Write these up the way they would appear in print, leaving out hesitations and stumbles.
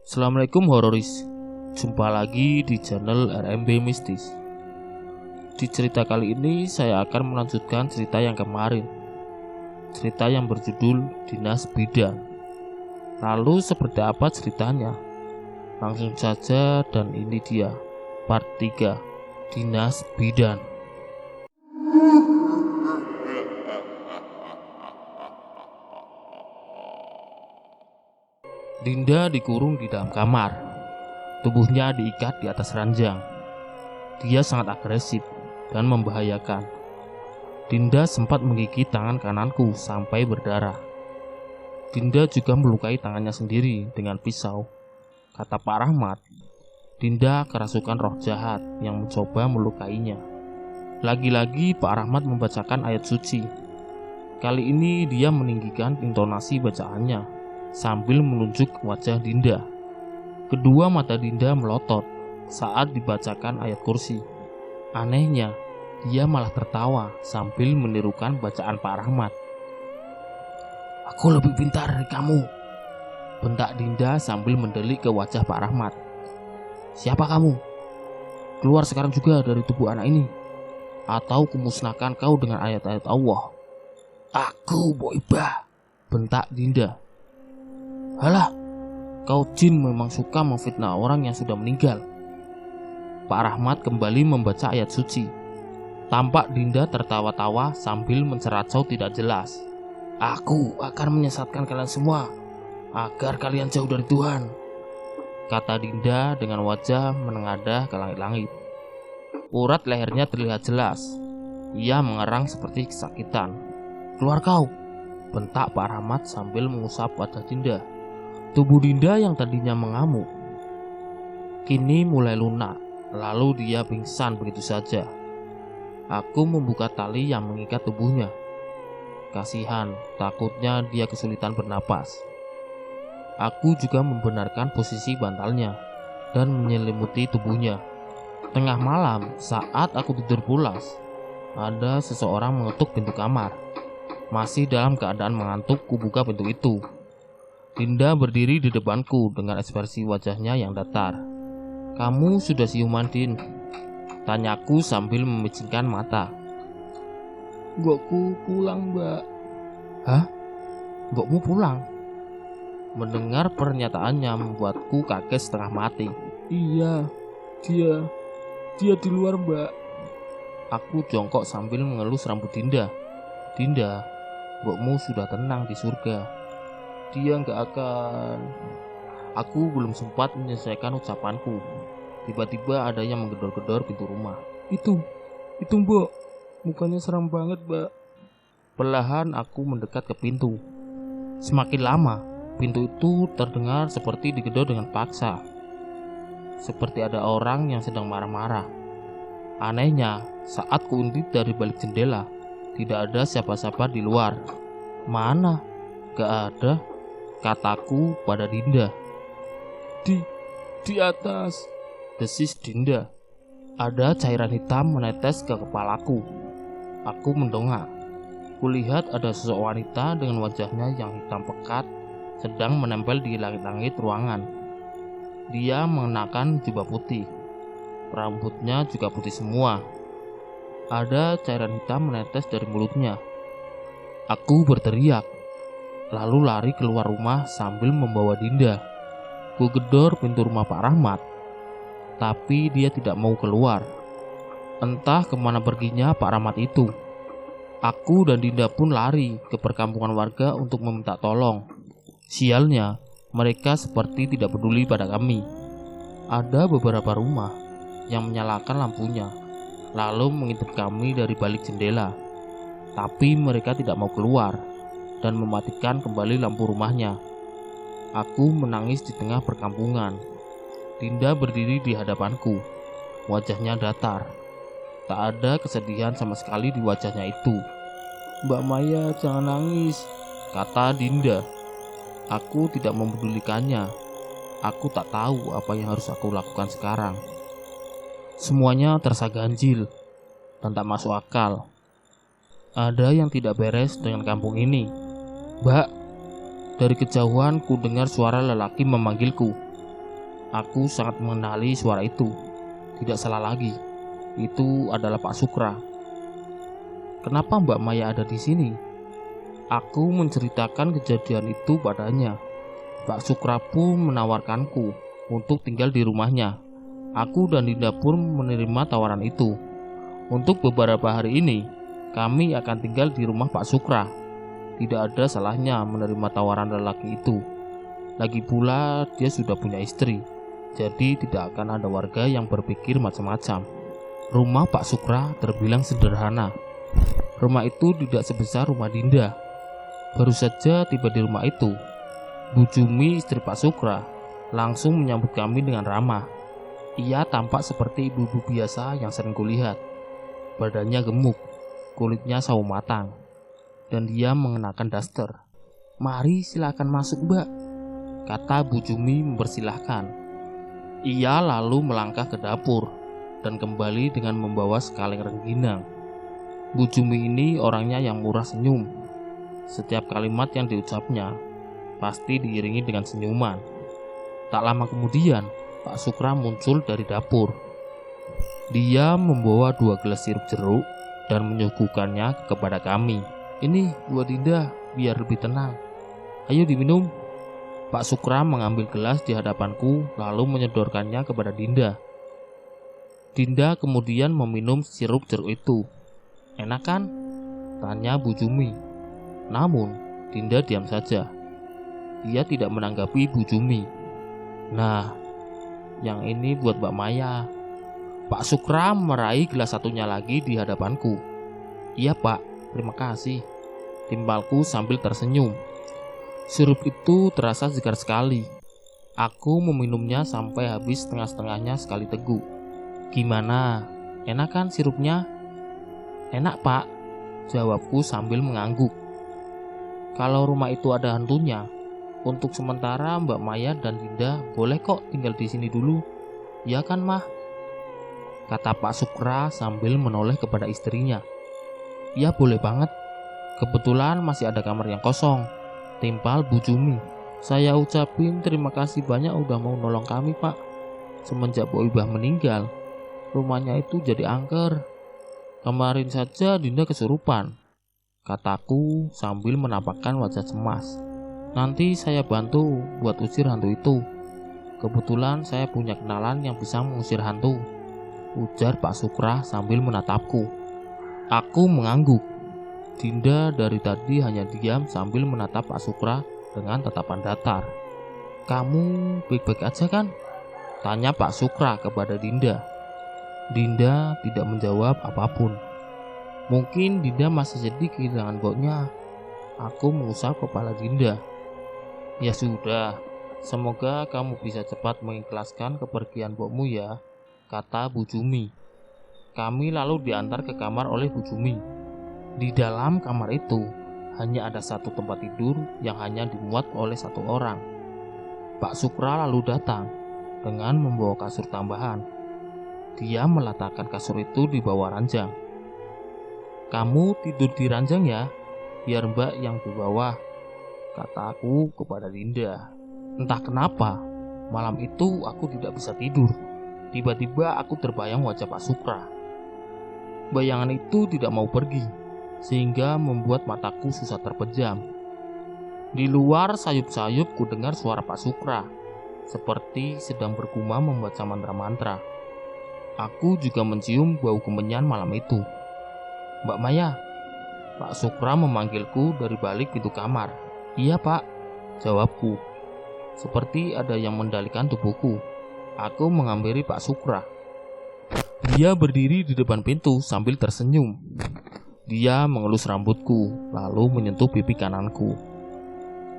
Assalamualaikum hororis. Jumpa lagi di channel RMB Mistis. Di cerita kali ini saya akan melanjutkan cerita yang kemarin. Cerita yang berjudul Dinas Bidan. Lalu seperti apa ceritanya? Langsung saja, dan ini dia part 3, Dinas Bidan. Dinda dikurung di dalam kamar. Tubuhnya diikat di atas ranjang. Dia sangat agresif dan membahayakan. Dinda sempat menggigit tangan kananku sampai berdarah. Dinda juga melukai tangannya sendiri dengan pisau. Kata Pak Rahmat, Dinda kerasukan roh jahat yang mencoba melukainya. Lagi-lagi Pak Rahmat membacakan ayat suci. Kali ini dia meninggikan intonasi bacaannya sambil menunjuk wajah Dinda. Kedua mata Dinda melotot saat dibacakan ayat kursi. Anehnya, dia malah tertawa sambil menirukan bacaan Pak Rahmat. "Aku lebih pintar dari kamu," bentak Dinda sambil mendelik ke wajah Pak Rahmat. "Siapa kamu? Keluar sekarang juga dari tubuh anak ini, atau kumusnahkan kau dengan ayat-ayat Allah." "Aku Boibah," bentak Dinda. "Halah, kau jin memang suka memfitnah orang yang sudah meninggal." Pak Rahmat kembali membaca ayat suci. Tampak Dinda tertawa-tawa sambil menceracau tidak jelas. "Aku akan menyesatkan kalian semua agar kalian jauh dari Tuhan," kata Dinda dengan wajah menengadah ke langit-langit. Urat lehernya terlihat jelas. Ia mengerang seperti kesakitan. "Keluar kau," bentak Pak Rahmat sambil mengusap wajah Dinda. Tubuh Dinda yang tadinya mengamuk kini mulai lunak, lalu dia pingsan begitu saja. Aku membuka tali yang mengikat tubuhnya. Kasihan, takutnya dia kesulitan bernapas. Aku juga membenarkan posisi bantalnya dan menyelimuti tubuhnya. Tengah malam, saat aku tidur pulas, ada seseorang mengetuk pintu kamar. Masih dalam keadaan mengantuk, kubuka pintu itu. Dinda berdiri di depanku dengan ekspresi wajahnya yang datar. "Kamu sudah siuman, Din?" tanyaku sambil memicingkan mata. "Mbokku pulang, Mbak." "Hah? Mbokmu pulang?" Mendengar pernyataannya membuatku kaget setengah mati. "Iya, dia di luar, Mbak." Aku jongkok sambil mengelus rambut Dinda. "Dinda, mbokmu sudah tenang di surga. Dia nggak akan..." Aku belum sempat menyelesaikan ucapanku. Tiba-tiba ada yang menggedor-gedor pintu rumah. Itu Mbok. Mukanya seram banget, Mbak." Perlahan aku mendekat ke pintu. Semakin lama, pintu itu terdengar seperti digedor dengan paksa. Seperti ada orang yang sedang marah-marah. Anehnya, saat kuintip dari balik jendela, tidak ada siapa-siapa di luar. "Mana? Gak ada," kataku pada Dinda. Di atas." Desis Dinda. Ada cairan hitam menetes ke kepalaku. Aku mendongak. Kulihat ada sosok wanita dengan wajahnya yang hitam pekat sedang menempel di langit-langit ruangan. Dia mengenakan jubah putih. Rambutnya juga putih semua. Ada cairan hitam menetes dari mulutnya. Aku berteriak, lalu lari keluar rumah sambil membawa Dinda. Ku gedor pintu rumah Pak Rahmat, tapi dia tidak mau keluar. Entah kemana perginya Pak Rahmat itu. Aku dan Dinda pun lari ke perkampungan warga untuk meminta tolong. Sialnya, mereka seperti tidak peduli pada kami. Ada beberapa rumah yang menyalakan lampunya, lalu mengintip kami dari balik jendela. Tapi mereka tidak mau keluar dan mematikan kembali lampu rumahnya. Aku menangis di tengah perkampungan. Dinda berdiri di hadapanku. Wajahnya datar. Tak ada kesedihan sama sekali di wajahnya itu. "Mbak Maya, jangan nangis," kata Dinda. Aku tidak mempedulikannya. Aku tak tahu apa yang harus aku lakukan sekarang. Semuanya terasa ganjil dan tak masuk akal. Ada yang tidak beres dengan kampung ini. "Mbak." Dari kejauhan ku dengar suara lelaki memanggilku. Aku sangat mengenali suara itu. Tidak salah lagi, itu adalah Pak Sukra. Kenapa Mbak Maya ada di sini? Aku menceritakan kejadian itu padanya. Pak Sukra pun menawarkanku untuk tinggal di rumahnya. Aku dan Dinda pun menerima tawaran itu. Untuk beberapa hari ini, kami akan tinggal di rumah Pak Sukra. Tidak ada salahnya menerima tawaran lelaki itu. Lagi pula dia sudah punya istri, jadi tidak akan ada warga yang berpikir macam-macam. Rumah Pak Sukra terbilang sederhana. Rumah itu tidak sebesar rumah Dinda. Baru saja tiba di rumah itu, Bu Jumi, istri Pak Sukra, langsung menyambut kami dengan ramah. Ia tampak seperti ibu-ibu biasa yang sering kulihat. Badannya gemuk, kulitnya sawo matang, dan dia mengenakan daster. "Mari silakan masuk, Mbak," kata Bu Jumi mempersilahkan. Ia lalu melangkah ke dapur dan kembali dengan membawa sekaleng rengginang. Bu Jumi ini orangnya yang murah senyum. Setiap kalimat yang diucapnya pasti diiringi dengan senyuman. Tak lama kemudian, Pak Sukra muncul dari dapur. Dia membawa 2 gelas sirup jeruk dan menyuguhkannya kepada kami. "Ini buat Dinda, biar lebih tenang. Ayo diminum." Pak Sukra mengambil gelas di hadapanku lalu menyodorkannya kepada Dinda. Dinda kemudian meminum sirup jeruk itu. "Enak kan?" tanya Bu Jumi. Namun Dinda diam saja. Dia tidak menanggapi Bu Jumi. "Nah, yang ini buat Mbak Maya." Pak Sukra meraih gelas satunya lagi di hadapanku. "Iya Pak, terima kasih," timpalku sambil tersenyum. Sirup itu terasa segar sekali. Aku meminumnya sampai habis setengah-setengahnya sekali teguk. "Gimana? Enak kan sirupnya?" "Enak Pak," jawabku sambil mengangguk. "Kalau rumah itu ada hantunya, untuk sementara Mbak Maya dan Dinda boleh kok tinggal di sini dulu. Ya kan, Mah?" kata Pak Sukra sambil menoleh kepada istrinya. "Ya boleh banget. Kebetulan masih ada kamar yang kosong," timpal Bu Jumi. "Saya ucapin terima kasih banyak udah mau nolong kami, Pak. Semenjak Bu Ibah meninggal, rumahnya itu jadi angker. Kemarin saja Dinda kesurupan," kataku sambil menampakkan wajah cemas. "Nanti saya bantu buat usir hantu itu. Kebetulan saya punya kenalan yang bisa mengusir hantu," ujar Pak Sukra sambil menatapku. Aku mengangguk. Dinda dari tadi hanya diam sambil menatap Pak Sukra dengan tatapan datar. "Kamu baik-baik aja kan?" tanya Pak Sukra kepada Dinda. Dinda tidak menjawab apapun. Mungkin Dinda masih sedih kehilangan Boknya. Aku mengusap kepala Dinda. "Ya sudah, semoga kamu bisa cepat mengikhlaskan kepergian Bokmu ya," kata Bu Jumi. Kami lalu diantar ke kamar oleh Bu Jumi. Di dalam kamar itu hanya ada satu tempat tidur yang hanya dimuat oleh 1 orang. Pak Sukra lalu datang dengan membawa kasur tambahan. Dia meletakkan kasur itu di bawah ranjang. "Kamu tidur di ranjang ya, biar Mbak yang di bawah," kata aku kepada Dinda. Entah kenapa, malam itu aku tidak bisa tidur. Tiba-tiba aku terbayang wajah Pak Sukra. Bayangan itu tidak mau pergi, sehingga membuat mataku susah terpejam. Di luar sayup-sayup ku dengar suara Pak Sukra, seperti sedang bergumam membaca mantra-mantra. Aku juga mencium bau kemenyan malam itu. "Mbak Maya," Pak Sukra memanggilku dari balik pintu kamar. "Iya Pak," jawabku. Seperti ada yang mengendalikan tubuhku. Aku menghampiri Pak Sukra. Dia berdiri di depan pintu sambil tersenyum. Dia mengelus rambutku, lalu menyentuh pipi kananku.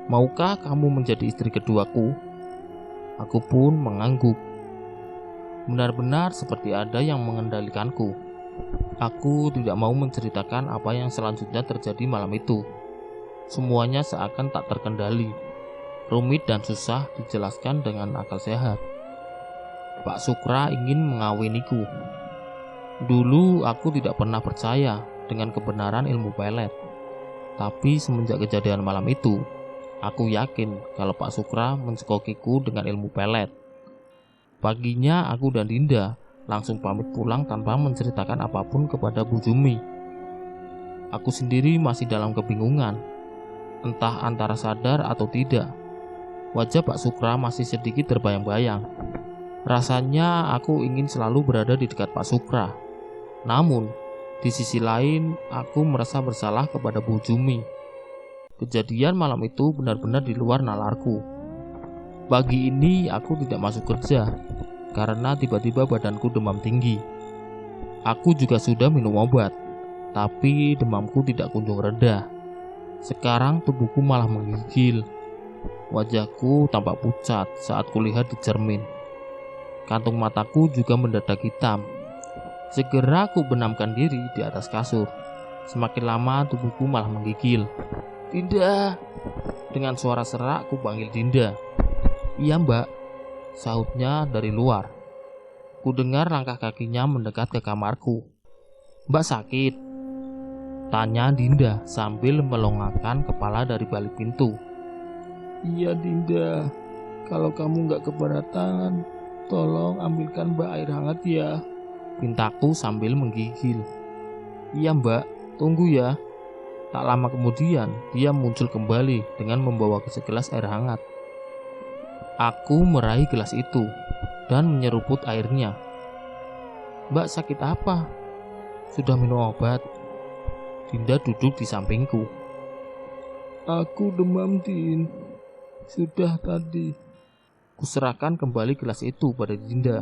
"Maukah kamu menjadi istri keduaku?" Aku pun mengangguk. Benar-benar seperti ada yang mengendalikanku. Aku tidak mau menceritakan apa yang selanjutnya terjadi malam itu. Semuanya seakan tak terkendali. Rumit dan susah dijelaskan dengan akal sehat. Pak Sukra ingin mengawiniku. Dulu aku tidak pernah percaya dengan kebenaran ilmu pelet. Tapi semenjak kejadian malam itu, aku yakin kalau Pak Sukra mencekokiku dengan ilmu pelet. Paginya aku dan Dinda langsung pamit pulang tanpa menceritakan apapun kepada Bu Jumi. Aku sendiri masih dalam kebingungan, entah antara sadar atau tidak. Wajah Pak Sukra masih sedikit terbayang-bayang. Rasanya aku ingin selalu berada di dekat Pak Sukra. Namun, di sisi lain aku merasa bersalah kepada Bu Jumi. Kejadian malam itu benar-benar di luar nalarku. Pagi ini aku tidak masuk kerja karena tiba-tiba badanku demam tinggi. Aku juga sudah minum obat, tapi demamku tidak kunjung reda. Sekarang tubuhku malah menggigil. Wajahku tampak pucat saat kulihat di cermin. Kantung mataku juga mendadak hitam. Segera aku benamkan diri di atas kasur. Semakin lama tubuhku malah menggigil. "Dinda!" Dengan suara serak aku panggil Dinda. "Iya mbak," sahutnya dari luar. Ku dengar langkah kakinya mendekat ke kamarku. "Mbak sakit?" tanya Dinda sambil melongakkan kepala dari balik pintu. Iya Dinda, kalau kamu nggak keberatan, tolong ambilkan mbak air hangat ya. Pintaku sambil menggigil. "Iya mbak, tunggu ya." Tak lama kemudian dia muncul kembali dengan membawa segelas air hangat. Aku meraih gelas itu dan menyeruput airnya. "Mbak sakit apa? Sudah minum obat?" Dinda duduk di sampingku. Aku demam Din, sudah tadi. Kuserahkan kembali gelas itu pada Dinda.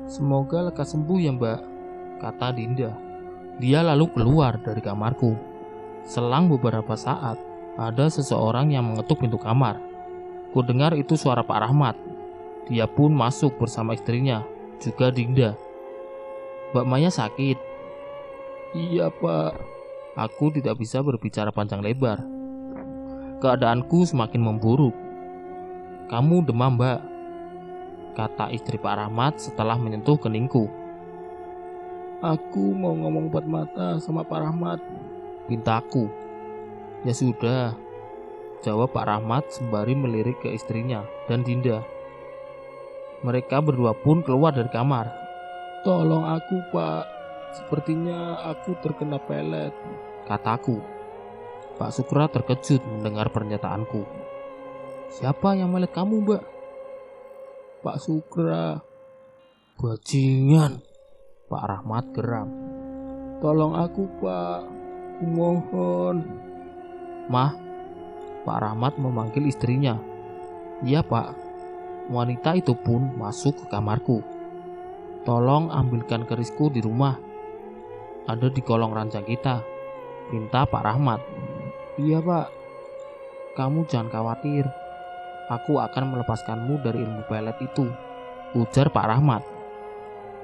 Semoga lekas sembuh ya mbak, kata Dinda. Dia lalu keluar dari kamarku. Selang beberapa saat, ada seseorang yang mengetuk pintu kamar. Ku dengar itu suara Pak Rahmat. Dia pun masuk bersama istrinya, juga Dinda. "Mbak Maya sakit?" Iya pak. Aku tidak bisa berbicara panjang lebar. Keadaanku semakin memburuk. "Kamu demam mbak," kata istri Pak Rahmat setelah menyentuh keningku. Aku mau ngomong empat mata sama Pak Rahmat, pintaku. "Ya sudah," jawab Pak Rahmat sembari melirik ke istrinya dan Dinda. Mereka berdua pun keluar dari kamar. Tolong aku pak, sepertinya aku terkena pelet, kataku. Pak Sukra terkejut mendengar pernyataanku. "Siapa yang melet kamu mbak?" Pak Sukra. "Bajingan," Pak Rahmat geram. Tolong aku pak, kumohon. "Mah," Pak Rahmat memanggil istrinya. "Iya pak." Wanita itu pun masuk ke kamarku. "Tolong ambilkan kerisku di rumah. Ada di kolong ranjang kita," pinta Pak Rahmat. Iya pak. "Kamu jangan khawatir. Aku akan melepaskanmu dari ilmu pelet itu," ujar Pak Rahmat.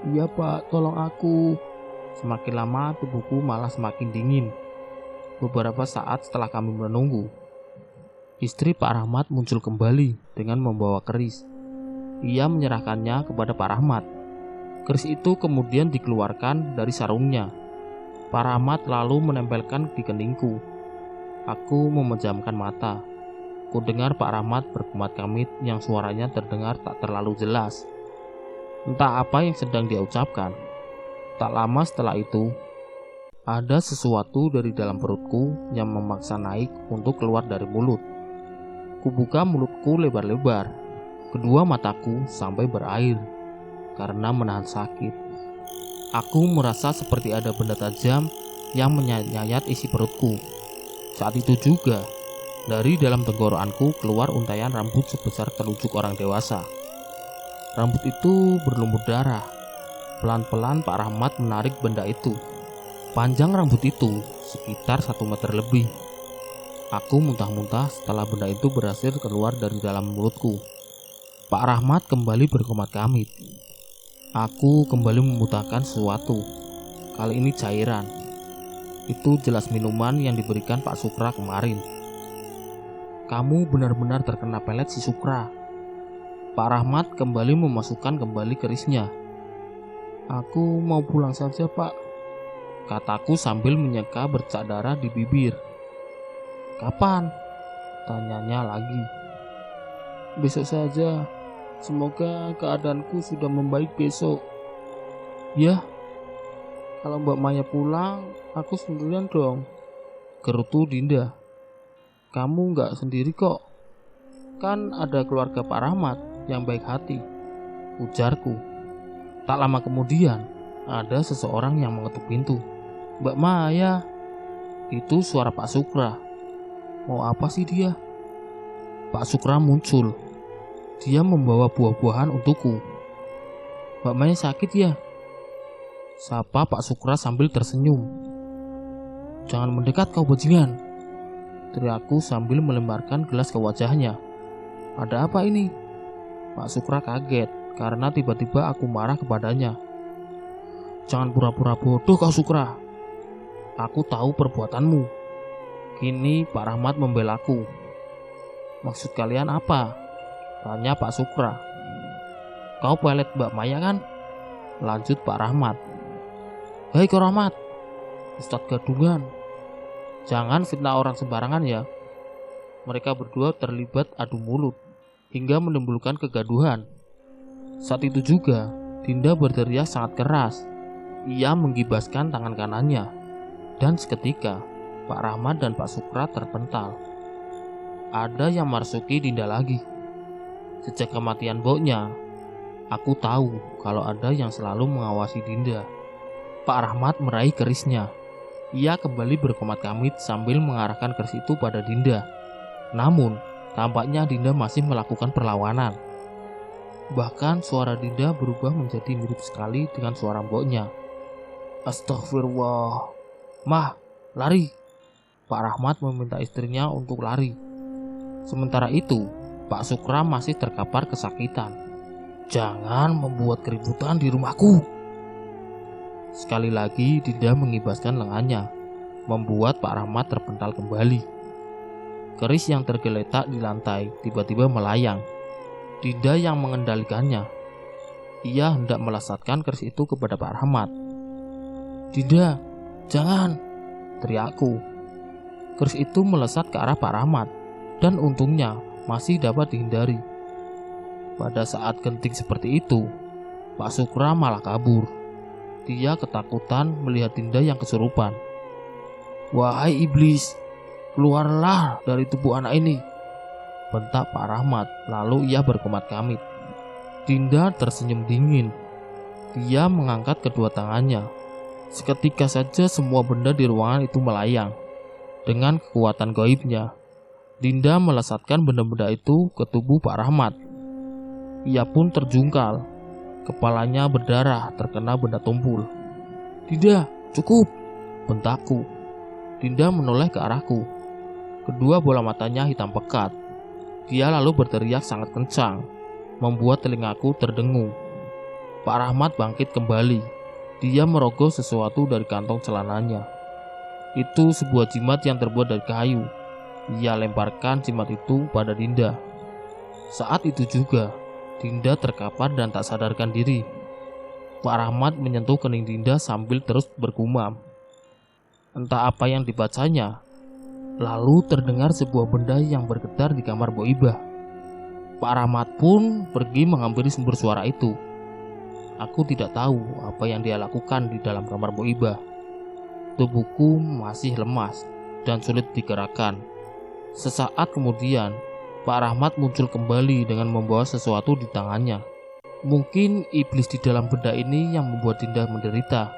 Iya pak, tolong aku. Semakin lama tubuhku malah semakin dingin. Beberapa saat setelah kami menunggu, istri Pak Rahmat muncul kembali dengan membawa keris. Ia menyerahkannya kepada Pak Rahmat. Keris itu kemudian dikeluarkan dari sarungnya. Pak Rahmat lalu menempelkan di keningku. Aku memejamkan mata. Ku dengar Pak Rahmat berkemat kamit yang suaranya terdengar tak terlalu jelas. Entah apa yang sedang dia ucapkan. Tak lama setelah itu, ada sesuatu dari dalam perutku yang memaksa naik untuk keluar dari mulut. Kubuka mulutku lebar-lebar. Kedua mataku sampai berair karena menahan sakit. Aku merasa seperti ada benda tajam yang menyayat isi perutku. Saat itu juga, dari dalam tenggorokanku keluar untaian rambut sebesar telunjuk orang dewasa. Rambut itu berlumur darah. Pelan-pelan Pak Rahmat menarik benda itu. Panjang rambut itu sekitar 1 meter lebih. Aku muntah-muntah setelah benda itu berhasil keluar dari dalam mulutku. Pak Rahmat kembali berkemat kamit. Aku kembali memuntahkan sesuatu. Kali ini cairan. Itu jelas minuman yang diberikan Pak Sukra kemarin. "Kamu benar-benar terkena pelet si Sukra." Pak Rahmat kembali memasukkan kembali kerisnya. Aku mau pulang saja pak, kataku sambil menyeka bercak darah di bibir. Kapan? Tanyanya lagi. Besok saja. Semoga keadaanku sudah membaik besok. Ya, Kalau Mbak Maya pulang, aku sendirian dong. gerutu Dinda. Kamu nggak sendiri kok. Kan ada keluarga Pak Rahmat yang baik hati. Ujarku. Tak lama kemudian, ada seseorang yang mengetuk pintu. Mbak Maya, Itu suara Pak Sukra. mau apa sih dia? Pak Sukra muncul. Dia membawa buah-buahan untukku. Mbak Maya sakit ya? Sapa Pak Sukra sambil tersenyum. Jangan mendekat kau bajingan. Teriakku sambil melemparkan gelas ke wajahnya. Ada apa ini? Pak Sukra kaget karena tiba-tiba aku marah kepadanya. Jangan pura-pura bodoh kau Sukra. Aku tahu perbuatanmu. Kini Pak Rahmat membelaku. Maksud kalian apa? Tanya Pak Sukra. Kau pelet Mbak Maya kan? Lanjut Pak Rahmat. Hei kau Rahmat, Ustadz Gadungan, Jangan fitnah orang sembarangan ya. Mereka berdua terlibat adu mulut hingga menimbulkan kegaduhan. Saat itu juga Dinda berteriak sangat keras. Ia menggibaskan tangan kanannya. Dan seketika Pak Rahmat dan Pak Sukra terpental. Ada yang merasuki Dinda lagi. Sejak kematian Boknya, aku tahu kalau ada yang selalu mengawasi Dinda. Pak Rahmat meraih kerisnya. Ia kembali berkomat-kamit sambil mengarahkan keris itu pada Dinda. Namun, tampaknya Dinda masih melakukan perlawanan. Bahkan suara Dinda berubah menjadi mirip sekali dengan suara Mboknya. Astagfirullah. Mah, lari. Pak Rahmat meminta istrinya untuk lari. Sementara itu, Pak Sukra masih terkapar kesakitan. Jangan membuat keributan di rumahku. Sekali lagi Dinda mengibaskan lengannya, membuat Pak Rahmat terpental kembali. Keris yang tergeletak di lantai tiba-tiba melayang. Dinda yang mengendalikannya. Ia hendak melesatkan keris itu kepada Pak Rahmat. Dinda, jangan, teriakku. Keris itu melesat ke arah Pak Rahmat, dan untungnya masih dapat dihindari. Pada saat genting seperti itu, Pak Sukra malah kabur. Dia ketakutan melihat Dinda yang kesurupan. Wahai iblis, keluarlah dari tubuh anak ini, bentak Pak Rahmat. Lalu ia berkomat-kamit. Dinda tersenyum dingin. Dia mengangkat kedua tangannya. Seketika saja semua benda di ruangan itu melayang. Dengan kekuatan gaibnya, Dinda melesatkan benda-benda itu ke tubuh Pak Rahmat. Ia pun terjungkal. Kepalanya berdarah terkena benda tumpul. Dinda, cukup, bentakku. Dinda menoleh ke arahku. Kedua bola matanya hitam pekat. Dia lalu berteriak sangat kencang, membuat telingaku terdengung. Pak Rahmat bangkit kembali. Dia merogoh sesuatu dari kantong celananya. Itu sebuah jimat yang terbuat dari kayu. Ia lemparkan jimat itu pada Dinda. Saat itu juga Dinda terkapar dan tak sadarkan diri. Pak Rahmat menyentuh kening Dinda sambil terus bergumam. Entah apa yang dibacanya. Lalu terdengar sebuah benda yang bergetar di kamar Mbok Ibah. Pak Rahmat pun pergi menghampiri sumber suara itu. Aku tidak tahu apa yang dia lakukan di dalam kamar Mbok Ibah. Tubuhku masih lemas dan sulit digerakkan. Sesaat kemudian, Pak Rahmat muncul kembali dengan membawa sesuatu di tangannya. Mungkin iblis di dalam benda ini yang membuat Dinda menderita,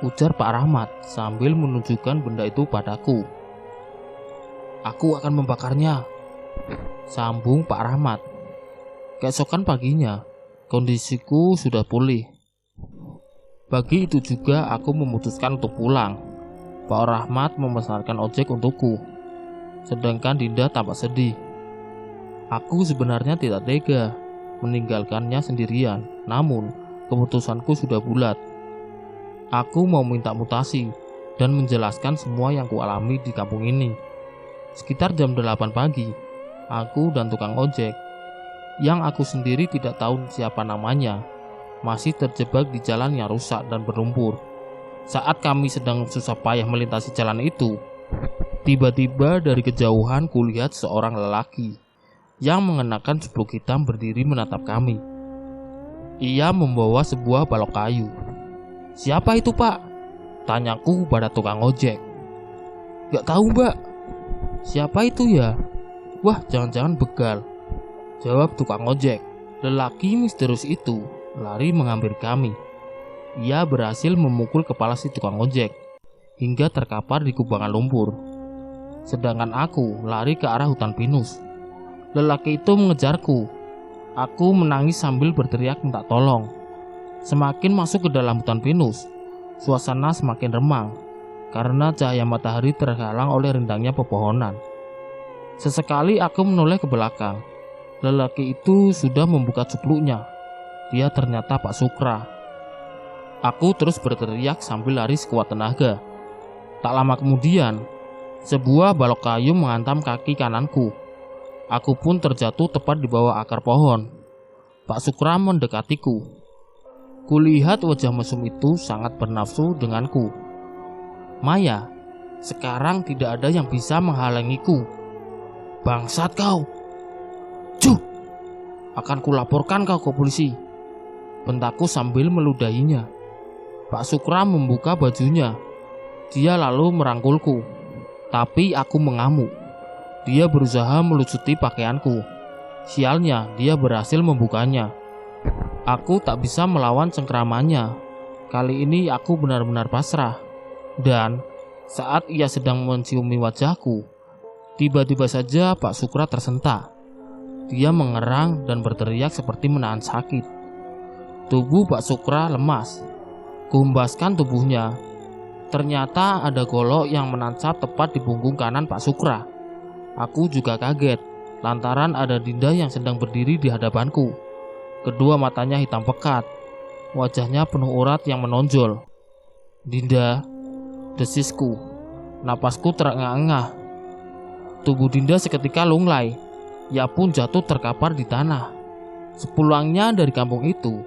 ujar Pak Rahmat sambil menunjukkan benda itu padaku. Aku akan membakarnya, sambung Pak Rahmat. Keesokan paginya, kondisiku sudah pulih. Pagi itu juga aku memutuskan untuk pulang. Pak Rahmat memesankan ojek untukku. Sedangkan Dinda tampak sedih. Aku sebenarnya tidak tega meninggalkannya sendirian. Namun, keputusanku sudah bulat. Aku mau minta mutasi dan menjelaskan semua yang kualami di kampung ini. Sekitar jam 8 pagi, aku dan tukang ojek, yang aku sendiri tidak tahu siapa namanya, masih terjebak di jalan yang rusak dan berlumpur. Saat kami sedang susah payah melintasi jalan itu, tiba-tiba dari kejauhan kulihat seorang lelaki yang mengenakan cupluk hitam berdiri menatap kami. Ia membawa sebuah balok kayu. "Siapa itu, Pak?" tanyaku pada tukang ojek. "Gak tahu, Mbak." "Siapa itu ya?" "Wah, jangan-jangan begal," jawab tukang ojek. Lelaki misterius itu lari menghampiri kami. Ia berhasil memukul kepala si tukang ojek hingga terkapar di kubangan lumpur. Sedangkan aku lari ke arah hutan pinus. Lelaki itu mengejarku. Aku menangis sambil berteriak minta tolong. Semakin masuk ke dalam hutan pinus, suasana semakin remang karena cahaya matahari terhalang oleh rindangnya pepohonan. Sesekali aku menoleh ke belakang. Lelaki itu sudah membuka cupluknya. Dia ternyata Pak Sukra. Aku terus berteriak sambil lari sekuat tenaga. Tak lama kemudian, sebuah balok kayu menghantam kaki kananku. Aku pun terjatuh tepat di bawah akar pohon. Pak Sukra mendekatiku. Kulihat wajah mesum itu sangat bernafsu denganku. "Maya, sekarang tidak ada yang bisa menghalangiku." "Bangsat kau! Cuh! Akan kulaporkan kau ke polisi," bentakku sambil meludahinya. Pak Sukra membuka bajunya. Dia lalu merangkulku. Tapi aku mengamuk. Dia berusaha melucuti pakaianku. Sialnya, dia berhasil membukanya. Aku tak bisa melawan cengkramannya. Kali ini aku benar-benar pasrah. Dan saat ia sedang menciumi wajahku, tiba-tiba saja Pak Sukra tersentak. Dia mengerang dan berteriak seperti menahan sakit. Tubuh Pak Sukra lemas. Kuhembaskan tubuhnya. Ternyata ada golok yang menancap tepat di punggung kanan Pak Sukra. Aku juga kaget lantaran ada Dinda yang sedang berdiri di hadapanku. Kedua matanya hitam pekat. Wajahnya penuh urat yang menonjol. "Dinda," desisku. Napasku terengah-engah. Tubuh Dinda seketika lunglai. Ia pun jatuh terkapar di tanah. Sepulangnya dari kampung itu,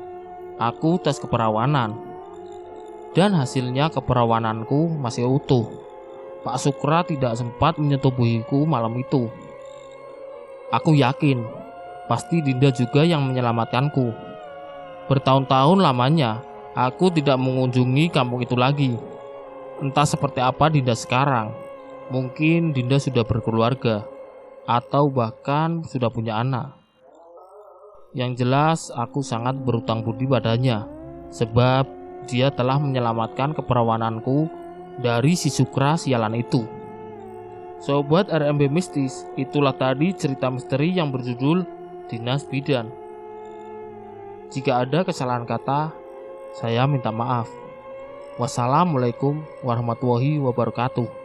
aku tes keperawanan. Dan hasilnya keperawananku masih utuh. Pak Sukra tidak sempat menyetubuhiku malam itu. Aku yakin pasti Dinda juga yang menyelamatkanku. Bertahun-tahun lamanya aku tidak mengunjungi kampung itu lagi. Entah seperti apa Dinda sekarang. Mungkin Dinda sudah berkeluarga atau bahkan sudah punya anak. Yang jelas aku sangat berutang budi padanya, sebab dia telah menyelamatkan keperawananku dari si Sukra sialan itu. Sobat RMB Mistis, itulah tadi cerita misteri yang berjudul Dinas Bidan. Jika ada kesalahan kata, saya minta maaf. Wassalamualaikum warahmatullahi wabarakatuh.